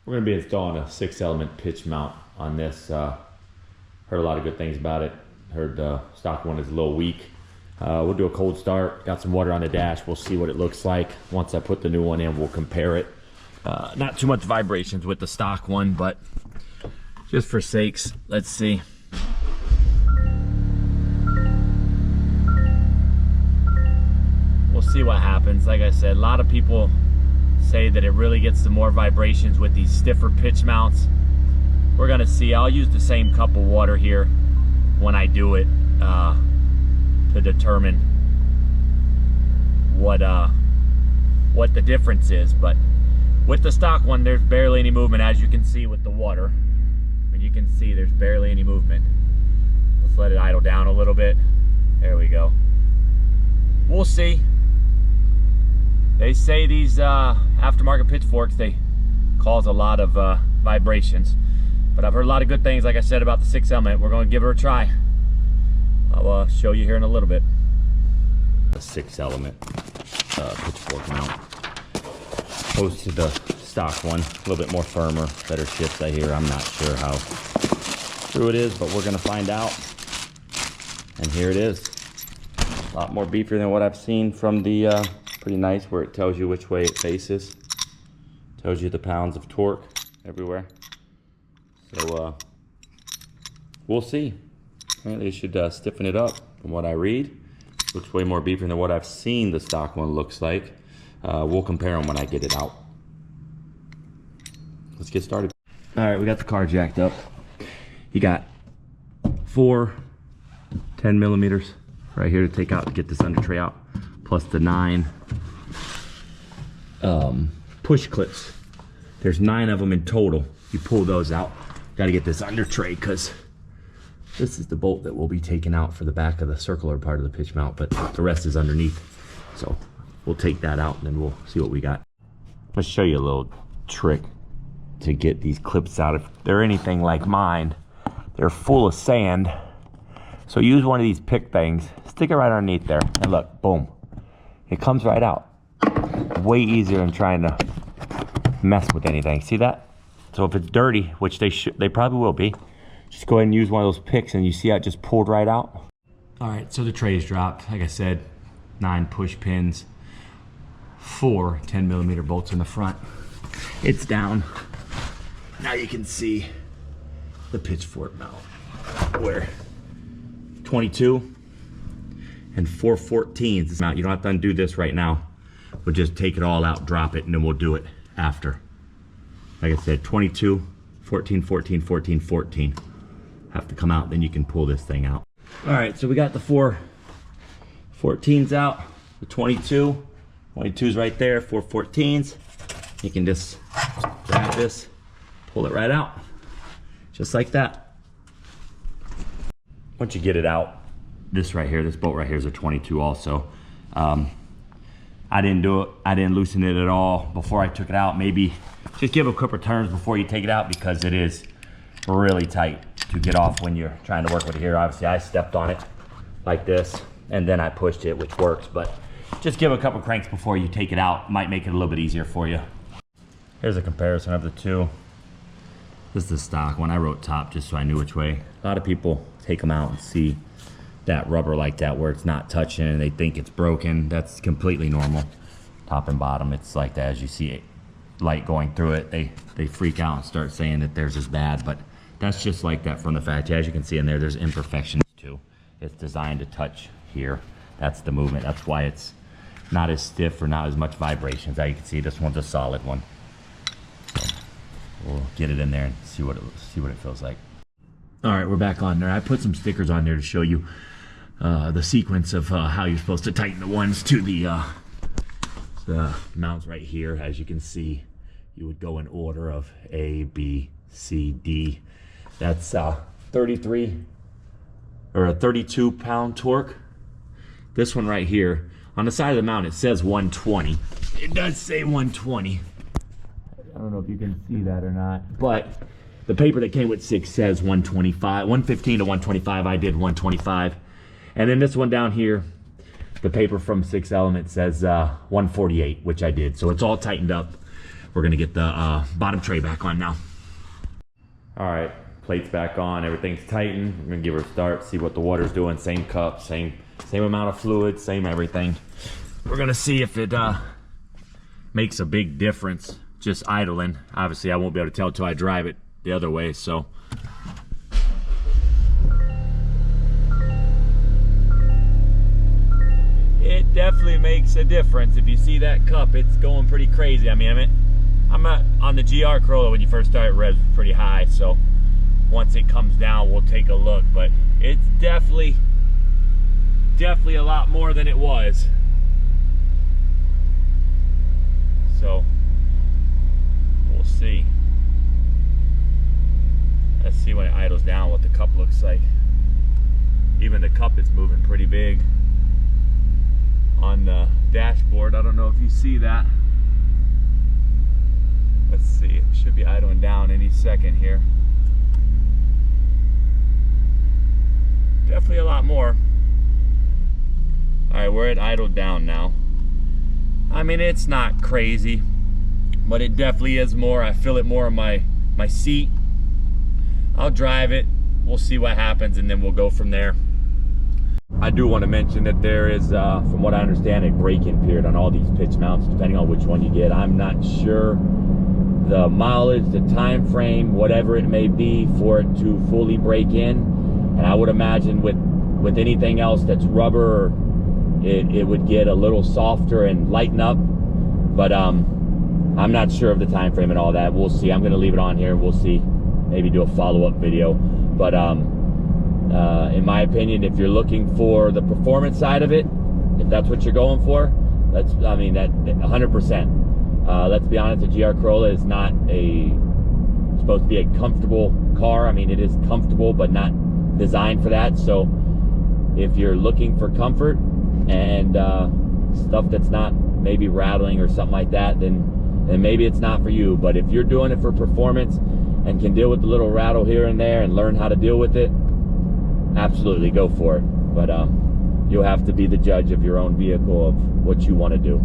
We're going to be installing a 6-element pitch mount on this. Heard a lot of good things about it. Heard the stock one is a little weak. We'll do a cold start. Got some water on the dash. We'll see what it looks like. Once I put the new one in, we'll compare it. Not too much vibrations with the stock one, but just for sakes, let's see. We'll see what happens. Like I said, a lot of people say that it really gets the more vibrations with these stiffer pitch mounts. We're gonna see. I'll use the same cup of water here when I do it to determine what the difference is. But with the stock one, there's barely any movement, as you can see with the water. But you can see there's barely any movement. Let's let it idle down a little bit. There we go. We'll see. They say these aftermarket pitchforks, they cause a lot of vibrations. But I've heard a lot of good things, like I said, about the 6-element. We're going to give her a try. I'll show you here in a little bit. A 6-element pitchfork mount. Opposed to the stock one. A little bit more firmer, better shifts I hear. I'm not sure how true it is, but we're going to find out. And here it is. A lot more beefier than what I've seen from the pretty nice, where it tells you which way it faces. Tells you the pounds of torque everywhere. So we'll see. Apparently it should stiffen it up from what I read. Looks way more beefier than what I've seen the stock one looks like. We'll compare them when I get it out. Let's get started. All right, we got the car jacked up. You got 4 10mm right here to take out to get this under tray out, plus the 9 push clips. There's 9 of them in total. You pull those out. Got to get this under tray because this is the bolt that will be taken out for the back of the circular part of the pitch mount, but the rest is underneath. So we'll take that out and then we'll see what we got. Let's show you a little trick to get these clips out. If they're anything like mine, they're full of sand. So use one of these pick things, stick it right underneath there, and look, boom. It comes right out. Way easier than trying to mess with anything. See that? So if it's dirty, which they probably will be, just go ahead and use one of those picks and you see how it just pulled right out. All right, so the tray is dropped. Like I said, 9 push pins, 4 10mm bolts in the front. It's down. Now you can see the pitchfork mount where 22 and 4 14s mount. You don't have to undo this right now. We'll just take it all out, drop it, and then we'll do it after. Like I said, 22, 14, 14, 14, 14 have to come out, then you can pull this thing out. All right, so we got the 4 14s out, the 22's right there, 4 14s. You can just grab this, pull it right out, just like that. Once you get it out, this right here, this bolt right here is a 22 also. I didn't do it, I didn't loosen it at all before I took it out. Maybe just give it a couple turns before you take it out because it is really tight to get off when you're trying to work with it here. Obviously I stepped on it like this and then I pushed it, which works, but just give it a couple cranks before you take it out. Might make it a little bit easier for you. Here's a comparison of the two. This is the stock one. I wrote top just so I knew which way. A lot of people take them out and see that rubber like that where it's not touching and they think it's broken. That's completely normal. Top and bottom, it's like that. As you see it, light going through it, they freak out and start saying that theirs is bad, but that's just like that from the factory. As you can see in there, there's imperfections too. It's designed to touch here. That's the movement. That's why it's not as stiff or not as much vibrations. As you can see, this one's a solid one. So we'll get it in there and see what it feels like. All right, we're back on there. I put some stickers on there to show you the sequence of how you're supposed to tighten the ones to the mounts right here. As you can see, you would go in order of A, B, C, D. That's 33 or a 32 pound torque. This one right here, on the side of the mount, it says 120. It does say 120. I don't know if you can see that or not, but the paper that came with 6 says 125, 115 to 125. I did 125. And then this one down here, the paper from 6-Element says 148, which I did. So it's all tightened up. we're gonna get the bottom tray back on now. All right, plate's back on, everything's tightened. I'm gonna give her a start, see what the water's doing. Same cup, same amount of fluid, same everything. We're gonna see if it makes a big difference just idling. Obviously I won't be able to tell till I drive it the other way, so. It definitely makes a difference. If you see that cup, it's going pretty crazy. I mean, I'm not on the GR Corolla when you first start, revs pretty high, so once it comes down we'll take a look, but it's definitely a lot more than it was. So we'll see. Let's see when it idles down what the cup looks like. Even the cup is moving pretty big on the dashboard. I don't know if you see that. Let's see, it should be idling down any second here. Definitely a lot more. All right, we're at idle down now. I mean, it's not crazy, but it definitely is more. I feel it more on my seat. I'll drive it, we'll see what happens, and then we'll go from there. I do want to mention that there is, from what I understand, a break-in period on all these pitch mounts, depending on which one you get. I'm not sure the mileage, the time frame, whatever it may be for it to fully break in. And I would imagine with anything else that's rubber, it would get a little softer and lighten up. But I'm not sure of the time frame and all that. We'll see. I'm going to leave it on here. We'll see. Maybe do a follow-up video. But in my opinion, if you're looking for the performance side of it, if that's what you're going for, that 100%. Let's be honest, the GR Corolla is not supposed to be a comfortable car. I mean, it is comfortable, but not designed for that. So if you're looking for comfort and stuff that's not maybe rattling or something like that, then maybe it's not for you. But if you're doing it for performance and can deal with the little rattle here and there and learn how to deal with it, absolutely go for it. But you'll have to be the judge of your own vehicle of what you want to do.